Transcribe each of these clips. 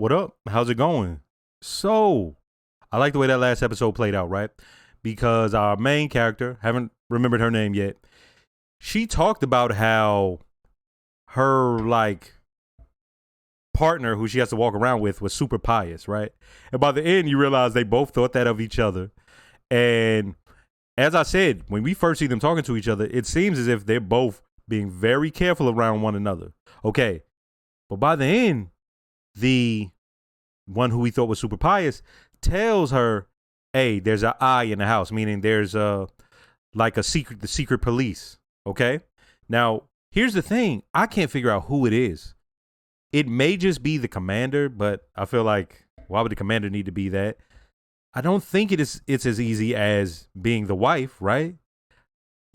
What up? How's it going? So, I like the way that last episode played out, right? Because our main character, haven't remembered her name yet, she talked about how her, like, partner who she has to walk around with was super pious, right? And by the end, you realize they both thought that of each other. And as I said, when we first see them talking to each other, it seems as if they're both being very careful around one another. Okay. But by the end, the one who we thought was super pious tells her, hey, there's an eye in the house, meaning there's the secret police. Okay. Now, here's the thing. I can't figure out who it is. It may just be the commander, but I feel like, why would the commander need to be that? I don't think it's as easy as being the wife, right?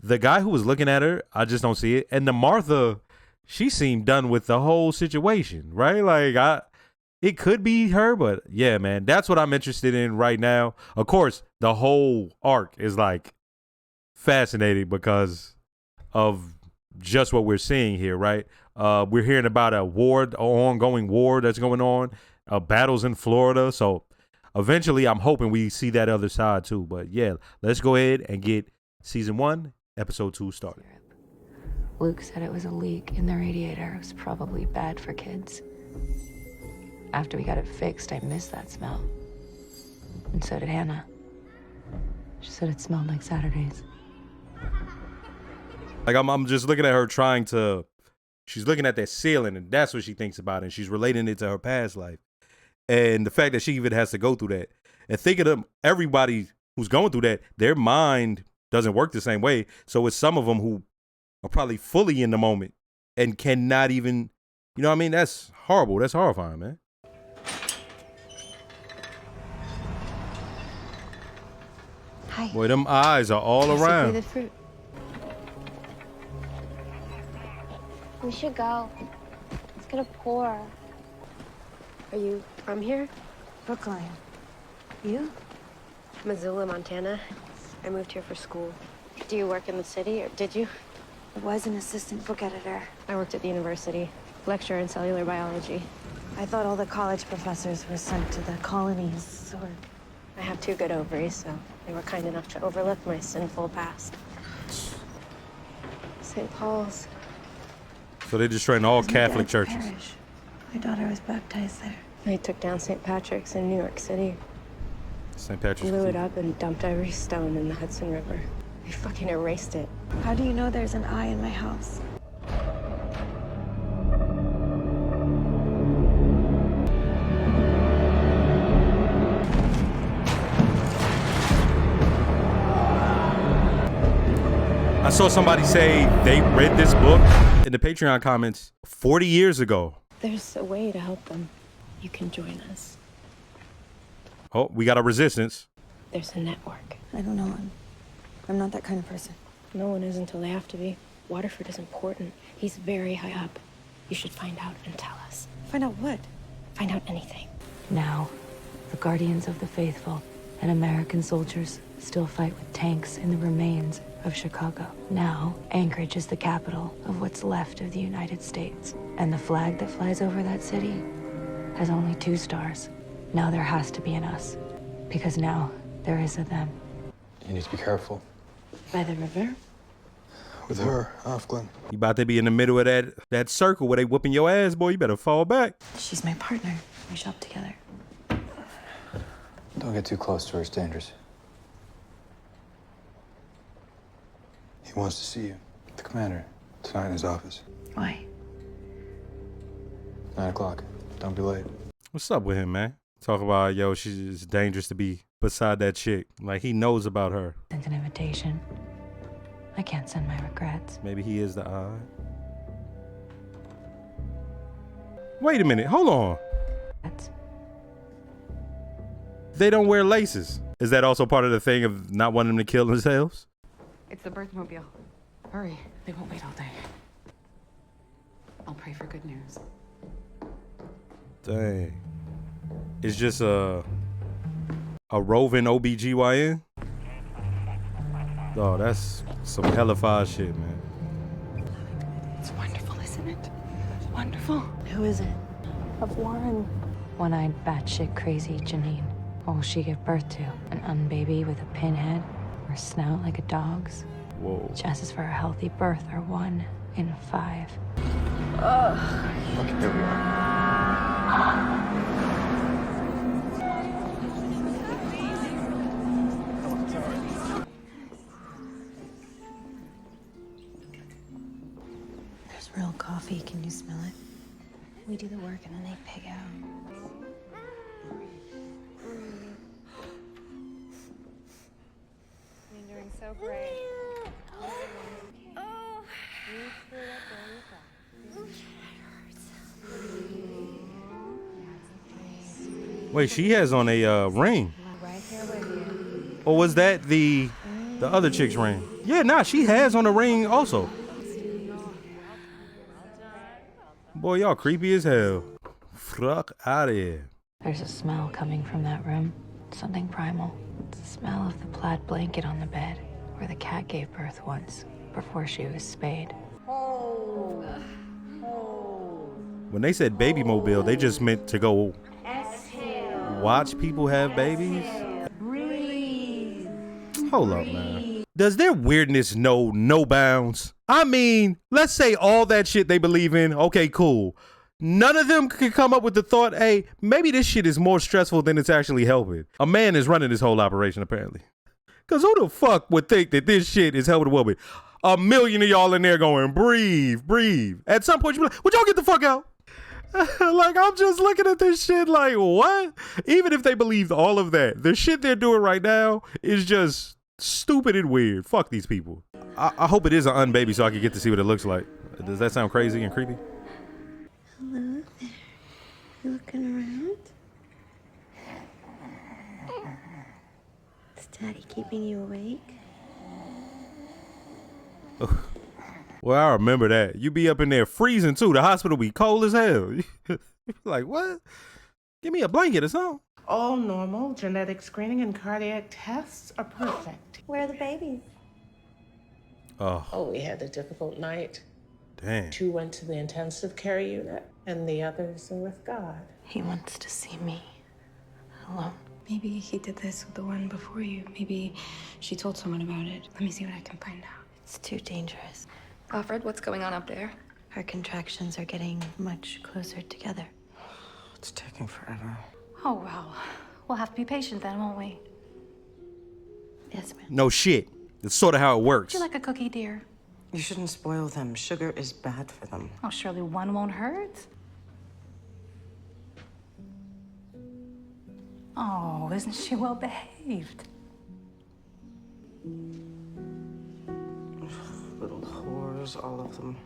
The guy who was looking at her, I just don't see it. And the Martha, she seemed done with the whole situation, right? Like, it could be her, but yeah, man, that's what I'm interested in right now. Of course, the whole arc is like fascinating because of just what we're seeing here, right? We're hearing about an ongoing war that's going on, battles in Florida. So eventually, I'm hoping we see that other side too. But yeah, let's go ahead and get season 1, episode 2 started. Luke said it was a leak in the radiator. It was probably bad for kids. After we got it fixed, I missed that smell. And so did Hannah. She said it smelled like Saturdays. Like, I'm just looking at her she's looking at that ceiling, and that's what she thinks about, and she's relating it to her past life. And the fact that she even has to go through that. And think of them, everybody who's going through that, their mind doesn't work the same way. So it's some of them who are probably fully in the moment and cannot even, you know what I mean? That's horrible. That's horrifying, man. Hi. Boy, them eyes are all around. The fruit. We should go. It's gonna pour. Are you from here? Brookline. You? Missoula, Montana. I moved here for school. Do you work in the city, or did you? I was an assistant book editor. I worked at the university. Lecturer in cellular biology. I thought all the college professors were sent to the colonies, or... I have 2 good ovaries, so they were kind enough to overlook my sinful past. St. Paul's. So they just train all Catholic churches. Parish. My daughter was baptized there. They took down St. Patrick's in New York City. St. Patrick's. Blew it up and dumped every stone in the Hudson River. They fucking erased it. How do you know there's an eye in my house? I saw somebody say they read this book in the Patreon comments 40 years ago. There's a way to help them. You can join us. Oh, we got a resistance. There's a network. I don't know. I'm not that kind of person. No one is until they have to be. Waterford is important. He's very high up. You should find out and tell us. Find out what? Find out anything. Now, the guardians of the faithful and American soldiers still fight with tanks in the remains of Chicago. Now, Anchorage is the capital of what's left of the United States. And the flag that flies over that city has only 2 stars. Now there has to be an us. Because now there is a them. You need to be careful. By the river? With her, Glenn. You about to be in the middle of that circle where they whooping your ass, boy. You better fall back. She's my partner. We shop together. Don't get too close to her. It's dangerous. He wants to see you. The commander. Tonight in his office. Why? 9 o'clock. Don't be late. What's up with him, man? Talk about, yo, it's dangerous to be beside that chick. Like, he knows about her. Sent an invitation. I can't send my regrets. Maybe he is the eye. Wait a minute. Hold on. That's They don't wear laces. Is that also part of the thing of not wanting them to kill themselves? It's the birthmobile. Hurry, they won't wait all day. I'll pray for good news. Dang. It's just a roving OBGYN? Oh, that's some hellified shit, man. It's wonderful, isn't it? Wonderful. Who is it? Of Warren. one-eyed, batshit crazy Janine. What will she give birth to? An unbaby with a pinhead or a snout like a dog's? Whoa. Chances for a healthy birth are 1 in 5. Okay, here we are. There's real coffee. Can you smell it? We do the work and then they pig out. You're doing so great. Wait, she has on a ring. Right here with you. Or was that the other chick's ring? Yeah, nah, she has on a ring also. Boy, y'all creepy as hell. Fuck out of here. There's a smell coming from that room. Something primal. It's the smell of the plaid blanket on the bed where the cat gave birth once before she was spayed. When they said baby mobile, they just meant to go watch people have babies. Hold up, man. Does their weirdness know no bounds? I mean, let's say all that shit they believe in, okay, cool. None of them could come up with the thought, hey, maybe this shit is more stressful than it's actually helping. A man is running this whole operation, apparently. Because who the fuck would think that this shit is helping a woman? A million of y'all in there going, breathe, breathe. At some point, you be like, would y'all get the fuck out? Like, I'm just looking at this shit like, what? Even if they believed all of that, the shit they're doing right now is just stupid and weird. Fuck these people. I hope it is an unbaby so I can get to see what it looks like. Does that sound crazy and creepy? Hello there. You looking around? Is Daddy keeping you awake? Well, I remember that. You be up in there freezing too. The hospital be cold as hell. Like, what? Give me a blanket or something. All normal genetic screening and cardiac tests are perfect. Where are the babies? Oh, we had a difficult night. Damn. 2 went to the intensive care unit, and the others are with God. He wants to see me alone. Maybe he did this with the one before you. Maybe she told someone about it. Let me see what I can find out. It's too dangerous. Alfred, what's going on up there? Her contractions are getting much closer together. It's taking forever. Oh, well. We'll have to be patient then, won't we? Yes, ma'am. No shit. It's sort of how it works. Would you like a cookie, dear? You shouldn't spoil them. Sugar is bad for them. Oh, surely one won't hurt. Oh, isn't she well behaved? Little whores, all of them.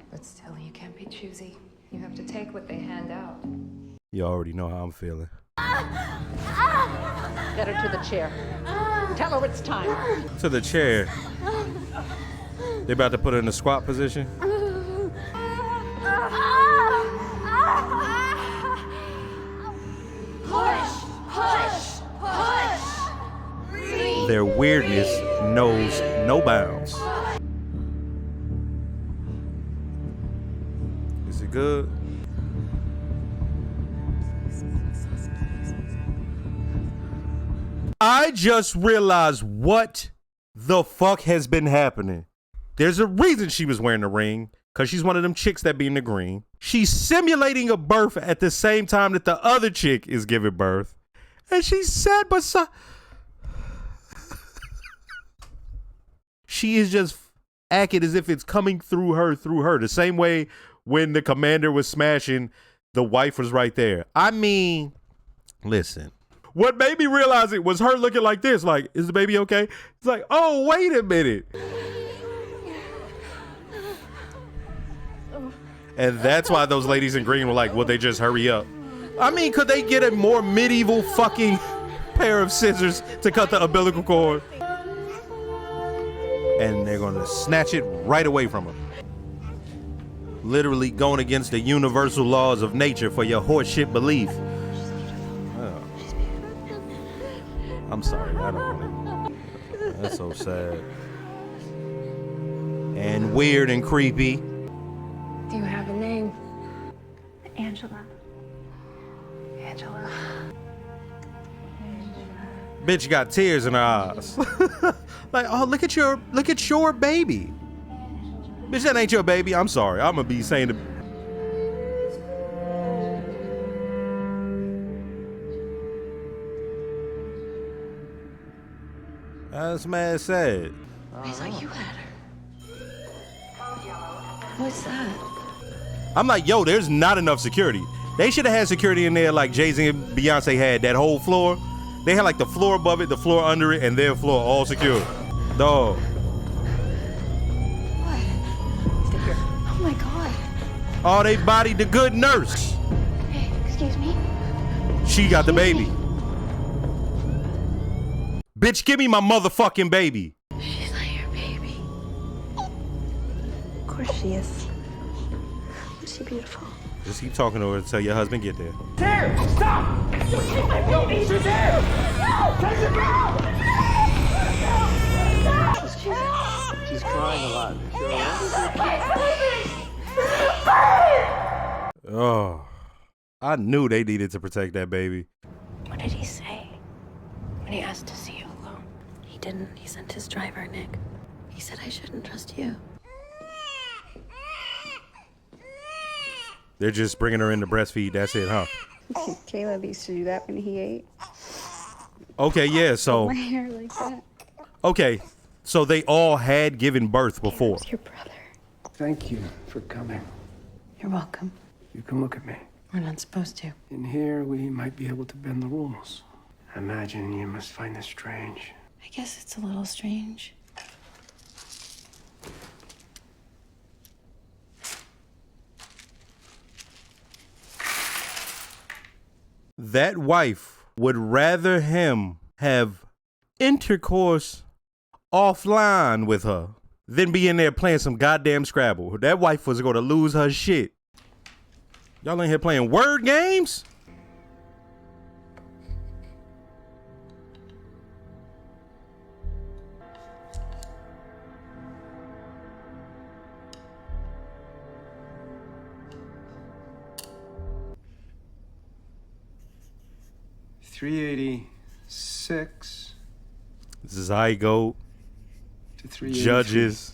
But still, you can't be choosy. You have to take what they hand out. You already know how I'm feeling. Get her to the chair. Tell her it's time. To the chair. They about to put her in the squat position. Their weirdness knows no bounds. Is it good? I just realized what the fuck has been happening. There's a reason she was wearing the ring, because she's one of them chicks that be in the green. She's simulating a birth at the same time that the other chick is giving birth. And she sat beside... She is just acting as if it's coming through her. The same way when the commander was smashing, the wife was right there. I mean, listen. What made me realize it was her looking like this. Like, is the baby okay? It's like, oh, wait a minute. And that's why those ladies in green were like, will they just hurry up? I mean, could they get a more medieval fucking pair of scissors to cut the umbilical cord? And they're going to snatch it right away from her. Literally going against the universal laws of nature for your horseshit belief. Oh. I'm sorry, I don't want to. That's so sad. And weird and creepy. Do you have a name? Angela. Bitch got tears in her eyes. Like, oh, look at your baby. Bitch, that ain't your baby. I'm sorry. I'm gonna be saying the. That's mad sad. I thought you had her. What's that? I'm like, yo, there's not enough security. They should have had security in there like Jay-Z and Beyonce had, that whole floor. They had like the floor above it, the floor under it, and their floor all secure. Dog. What? Stay here. Oh my god. Oh, they bodied the good nurse. Hey, excuse me? She got the baby. Bitch, give me my motherfucking baby. She's not your baby. Of course she is. Is she beautiful? Just keep talking to her until your husband get there. Here! Stop! You take my baby! She's here! No! Take her down! She's crying a lot. Oh, I knew they needed to protect that baby. What did he say when he asked to see you alone? He didn't. He sent his driver, Nick. He said I shouldn't trust you. They're just bringing her in to breastfeed. That's it, huh? Caleb used to do that when he ate. Okay, yeah, so. My hair like that. Okay, so they all had given birth before. Caleb's your brother. Thank you for coming. You're welcome. You can look at me. We're not supposed to. In here, we might be able to bend the rules. I imagine you must find this strange. I guess it's a little strange. That wife would rather him have intercourse offline with her than be in there playing some goddamn Scrabble. That wife was going to lose her shit. Y'all in here playing word games? $386 Zygote, to $383. judges.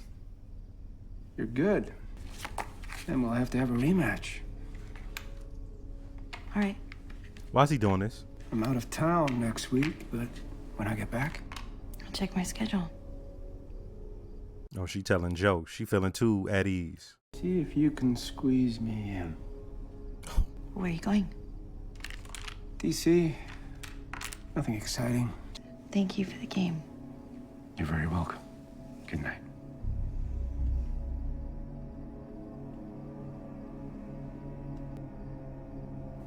You're good. Then we'll have to have a rematch. All right. Why is he doing this? I'm out of town next week, but when I get back, I'll check my schedule. Oh, she telling jokes. She feeling too at ease. see if you can squeeze me in. Where are you going? DC, nothing exciting. Thank you for the game. You're very welcome. Good night.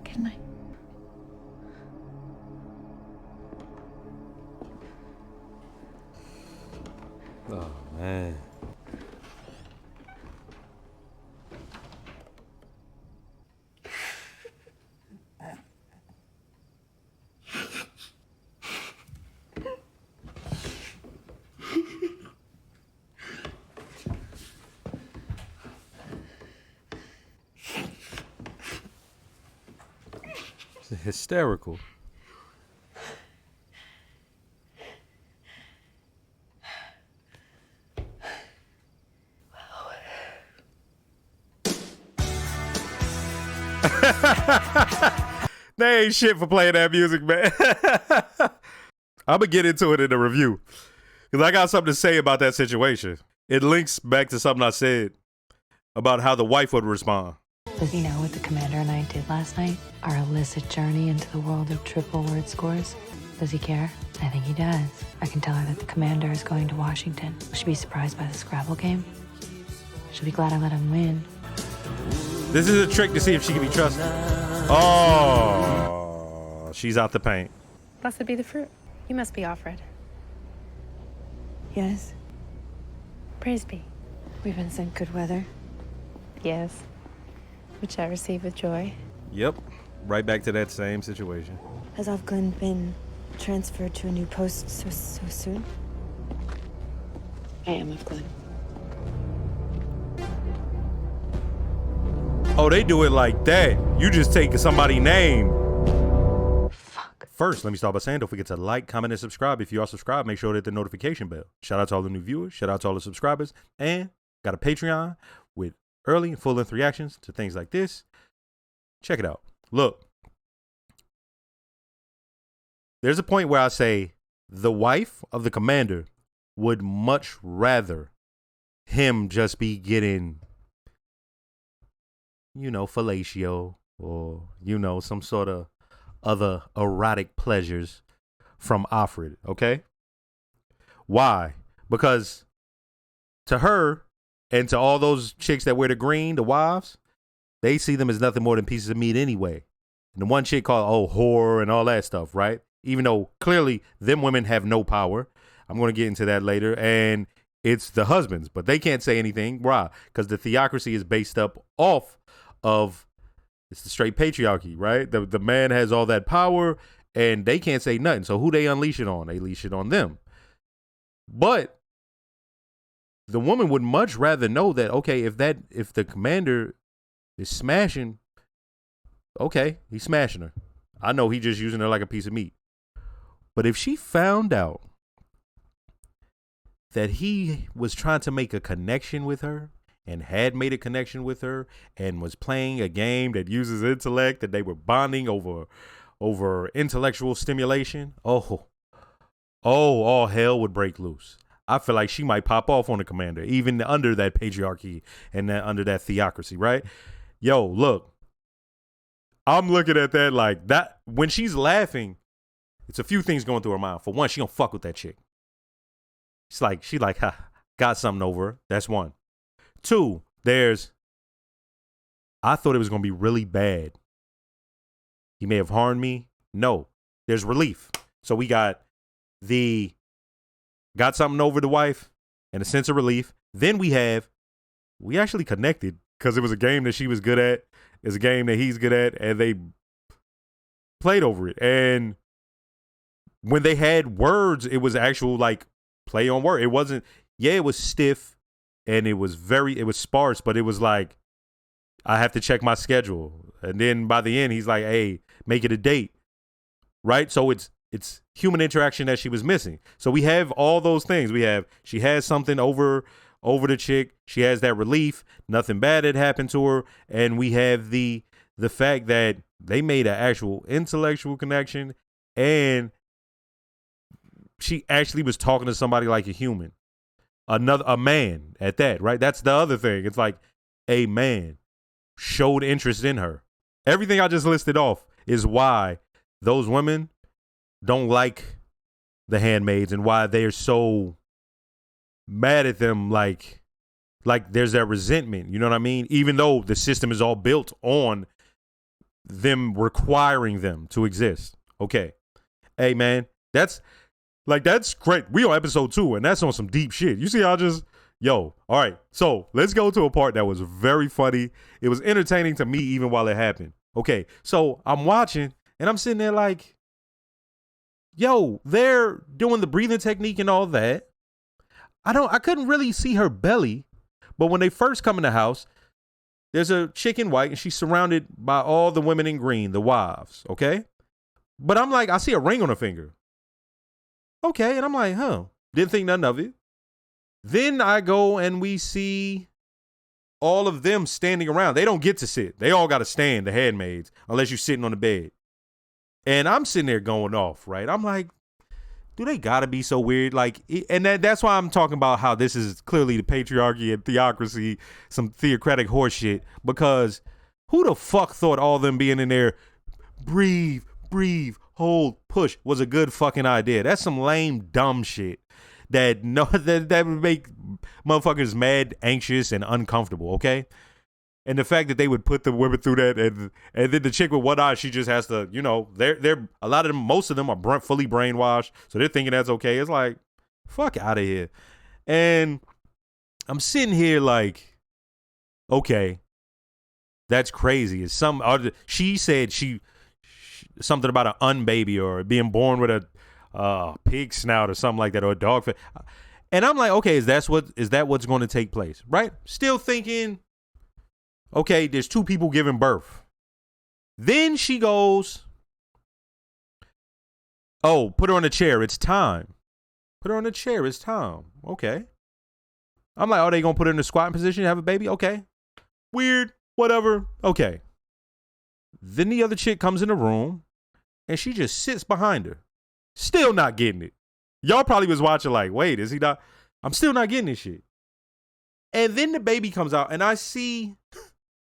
Good night. Oh, man. It's hysterical. They ain't shit for playing that music, man. I'm gonna get into it in the review because I got something to say about that situation. It links back to something I said about how the wife would respond. Does he know what the commander and I did last night? Our illicit journey into the world of triple word scores? Does he care? I think he does. I can tell her that the commander is going to Washington. Will she be surprised by the Scrabble game? She'll be glad I let him win. This is a trick to see if she can be trusted. Oh, she's out the paint. Blessed be the fruit. You must be Offred. Yes, Praise be. we've been sent good weather. Yes. Which I receive with joy. Yep, right back to that same situation. Has Ofglen been transferred to a new post so soon? I am of Glen. Oh, they do it like that. You just take somebody's name. Fuck. First, let me start by saying, don't forget to like, comment, and subscribe. If you are subscribed, make sure to hit the notification bell. Shout out to all the new viewers. Shout out to all the subscribers. And got a Patreon with early and full-length reactions to things like this. Check it out. Look, there's a point where I say the wife of the commander would much rather him just be getting, fellatio or, some sort of other erotic pleasures from Offred, okay? Why? Because to her and to all those chicks that wear the green, the wives, they see them as nothing more than pieces of meat anyway. And the one chick called, whore and all that stuff, right? Even though clearly them women have no power. I'm going to get into that later. And it's the husbands, but they can't say anything. Why? Because the theocracy is based up off of, it's the straight patriarchy, right? The man has all that power and they can't say nothing. So who they unleash it on? They unleash it on them. But the woman would much rather know that, okay, if the commander is smashing, okay, he's smashing her. I know he just using her like a piece of meat. But if she found out that he was trying to make a connection with her and had made a connection with her and was playing a game that uses intellect, that they were bonding over intellectual stimulation, all hell would break loose. I feel like she might pop off on the commander, even under that patriarchy and under that theocracy, right? Yo, look, I'm looking at that like that. When she's laughing, it's a few things going through her mind. For one, she don't fuck with that chick. She like, got something over her. That's one. Two, I thought it was going to be really bad. He may have harmed me. No, there's relief. So we got something over the wife and a sense of relief. Then we actually connected because it was a game that she was good at. It's a game that he's good at, and they played over it. And when they had words, it was actual like play on word. It wasn't, it was stiff and it was sparse, but it was like, I have to check my schedule. And then by the end, he's like, hey, make it a date. Right? So it's human interaction that she was missing. So we have all those things. She has something over the chick. She has that relief. Nothing bad had happened to her. And we have the fact that they made an actual intellectual connection and she actually was talking to somebody like a human, a man at that, right? That's the other thing. It's like a man showed interest in her. Everything I just listed off is why those women don't like the handmaids and why they're so mad at them. Like there's that resentment. You know what I mean? Even though the system is all built on them requiring them to exist. Okay. Hey, man, that's great. We on episode 2, and that's on some deep shit. You see how all right. So let's go to a part that was very funny. It was entertaining to me even while it happened. Okay. So I'm watching and I'm sitting there like, they're doing the breathing technique and all that. I couldn't really see her belly, but when they first come in the house, there's a chick in white and she's surrounded by all the women in green, the wives. Okay. But I'm like, I see a ring on her finger. Okay, and I'm like, didn't think nothing of it. Then I go and we see all of them standing around. They don't get to sit. They all got to stand, the handmaids, unless you're sitting on the bed. And I'm sitting there going off, right? I'm like, do they got to be so weird? Like, and that's why I'm talking about how this is clearly the patriarchy and theocracy, some theocratic horseshit, because who the fuck thought all them being in there, breathe, hold, push was a good fucking idea? That's some lame, dumb shit that would make motherfuckers mad, anxious, and uncomfortable, okay? And the fact that they would put the women through that, and then the chick with one eye, she just has to, they're a lot of them, most of them are fully brainwashed, so they're thinking that's okay. It's like, fuck out of here. And I'm sitting here like, okay, that's crazy. She said something about an unbaby or being born with a pig snout or something like that, or a dog face. And I'm like, okay, is that what's going to take place? Right? Still thinking, okay, there's 2 people giving birth. Then she goes, Oh, put her on a chair. It's time. Put her on a chair. It's time. Okay. I'm like, oh, they gonna put her in the squatting position, have a baby? Okay. Weird. Whatever. Okay. Then the other chick comes in the room and she just sits behind her. Still not getting it. Y'all probably was watching like, wait, is he not? I'm still not getting this shit. And then the baby comes out and I see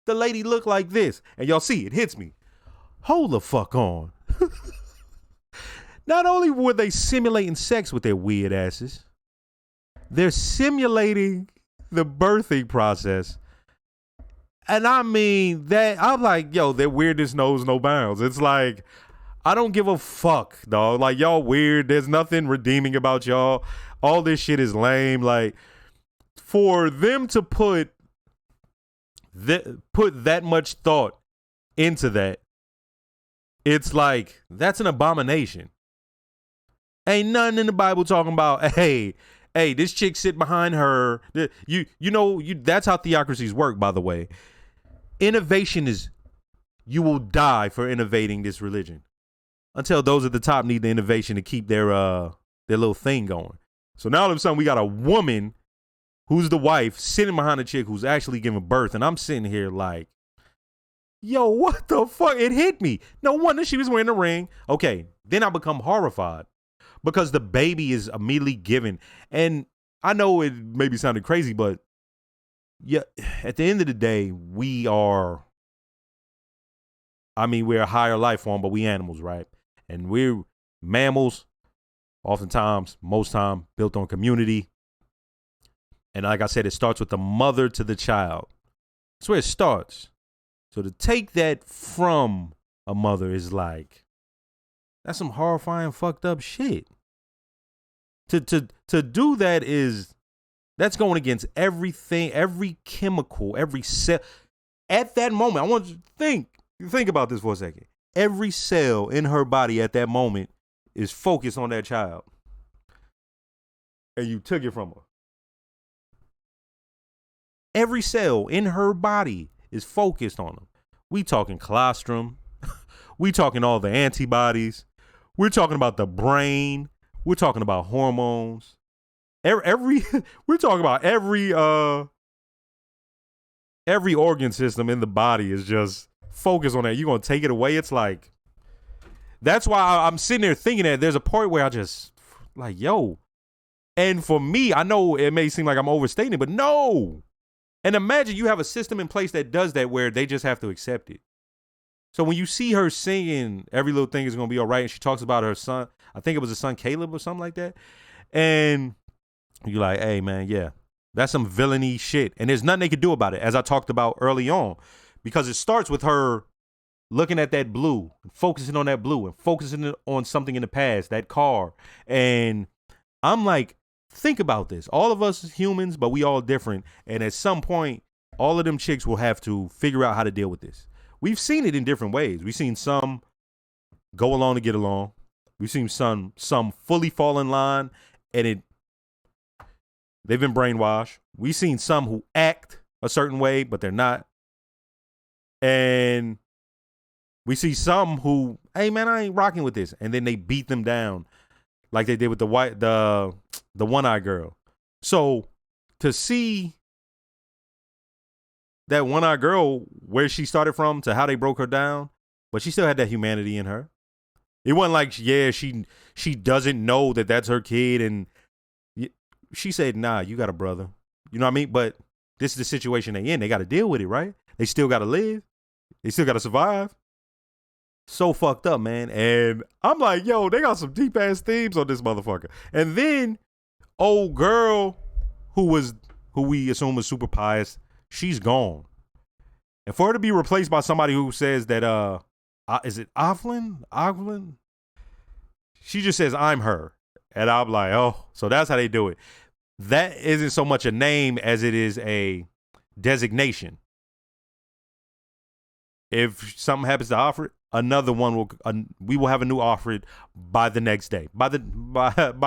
the lady look like this. And y'all see, it hits me. Hold the fuck on. Not only were they simulating sex with their weird asses, they're simulating the birthing process. And I mean that I'm like, yo, their weirdness knows no bounds. It's like, I don't give a fuck, dog. Like, y'all weird. There's nothing redeeming about y'all. All this shit is lame. Like, for them to put that much thought into that, it's like, that's an abomination. Ain't nothing in the Bible talking about, hey, this chick sit behind her. That's how theocracies work, by the way. Innovation is, you will die for innovating this religion until those at the top need the innovation to keep their little thing going. So now all of a sudden we got a woman who's the wife sitting behind a chick who's actually giving birth. And I'm sitting here like, yo, what the fuck? It hit me. No wonder she was wearing a ring. Okay, then I become horrified because the baby is immediately given. And I know it maybe sounded crazy, but yeah, at the end of the day, we're a higher life form, but we animals, right? And we're mammals, oftentimes, most time, built on community. And like I said, it starts with the mother to the child. That's where it starts. So to take that from a mother is like, that's some horrifying, fucked up shit. To do that that's going against everything, every chemical, every cell. At that moment, I want you to think about this for a second. Every cell in her body at that moment is focused on that child. And you took it from her. Every cell in her body is focused on them. We talking colostrum. We talking all the antibodies. We're talking about the brain. We're talking about hormones. We're talking about every organ system in the body is just focused on that. You're gonna take it away. It's like, that's why I'm sitting there thinking that there's a part where I just like, yo. And for me, I know it may seem like I'm overstating, but no. And imagine you have a system in place that does that where they just have to accept it. So when you see her singing, every little thing is gonna be all right, and she talks about her son, I think it was his son Caleb or something like that, and you're like, hey, man, yeah, that's some villainy shit. And there's nothing they could do about it, as I talked about early on, because it starts with her looking at that blue, focusing on that blue, and focusing on something in the past, that car. And I'm like, think about this. All of us humans, but we all different. And at some point, all of them chicks will have to figure out how to deal with this. We've seen it in different ways. We've seen some go along to get along. We've seen some fully fall in line, and they've been brainwashed. We've seen some who act a certain way, but they're not. And we see some who, hey man, I ain't rocking with this. And then they beat them down like they did with the one-eyed girl. So to see that one-eyed girl, where she started from to how they broke her down, but she still had that humanity in her. It wasn't like, yeah, she doesn't know that that's her kid, and she said, nah, you got a brother. You know what I mean? But this is the situation they in. They got to deal with it, right? They still got to live. They still got to survive. So fucked up, man. And I'm like, yo, they got some deep ass themes on this motherfucker. And then old girl who we assume was super pious, she's gone. And for her to be replaced by somebody who says that, is it Oglin? She just says, I'm her. And I'm like, oh, so that's how they do it. That isn't so much a name as it is a designation. If something happens to Alfred, another one we will have a new Alfred by the next day, by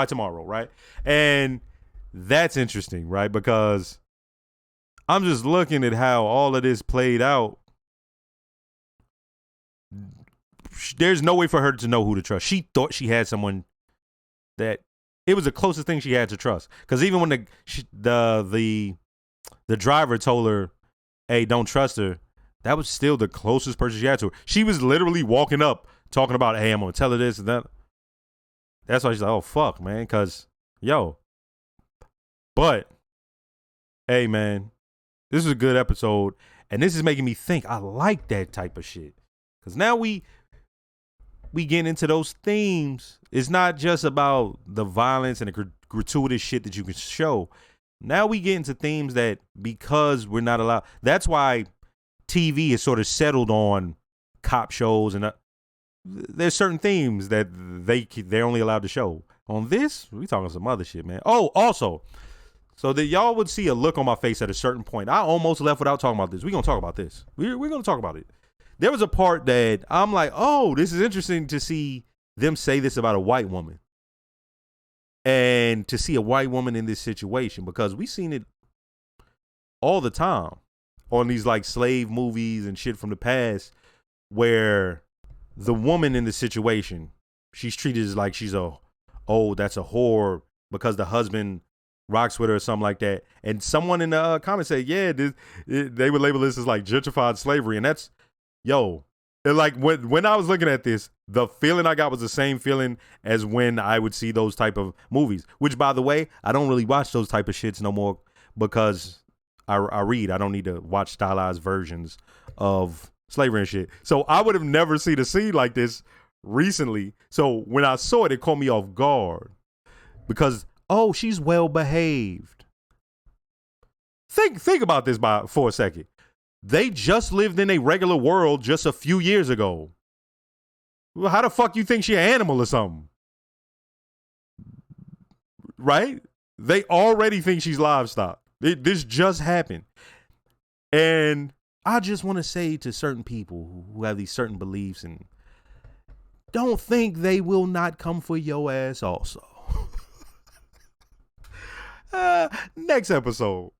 tomorrow, right? And that's interesting, right? Because I'm just looking at how all of this played out. there's no way for her to know who to trust. She thought she had someone that it was the closest thing she had to trust. Because even when the driver told her, "Hey, don't trust her," that was still the closest person she had to her. She was literally walking up talking about, "Hey, I'm gonna tell her this and that." That's why she's like, "Oh fuck, man," because But hey, man, this is a good episode, and this is making me think. I like that type of shit because now we get into those themes. It's not just about the violence and the gratuitous shit that you can show. Now we get into themes that, because we're not allowed. That's why TV is sort of settled on cop shows, and there's certain themes that they're only allowed to show. On this, we talking some other shit, man. Oh, also, so that y'all would see a look on my face at a certain point. I almost left without talking about this. We're gonna talk about this. We're gonna talk about it. There was a part that I'm like, oh, this is interesting to see them say this about a white woman. And to see a white woman in this situation, because we've seen it all the time on these like slave movies and shit from the past, where the woman in the situation, she's treated as like she's that's a whore because the husband rocks with her or something like that. And someone in the comments said, yeah, they would label this as like gentrified slavery. And that's, and like when I was looking at this, the feeling I got was the same feeling as when I would see those type of movies, which, by the way, I don't really watch those type of shits no more because I read. I don't need to watch stylized versions of slavery and shit. So I would have never seen a scene like this recently. So when I saw it, it caught me off guard because, she's well behaved. Think about this for a second. They just lived in a regular world just a few years ago. Well, how the fuck you think she an animal or something? Right? They already think she's livestock. This just happened. And I just want to say to certain people who have these certain beliefs, and don't think they will not come for your ass also. Next episode.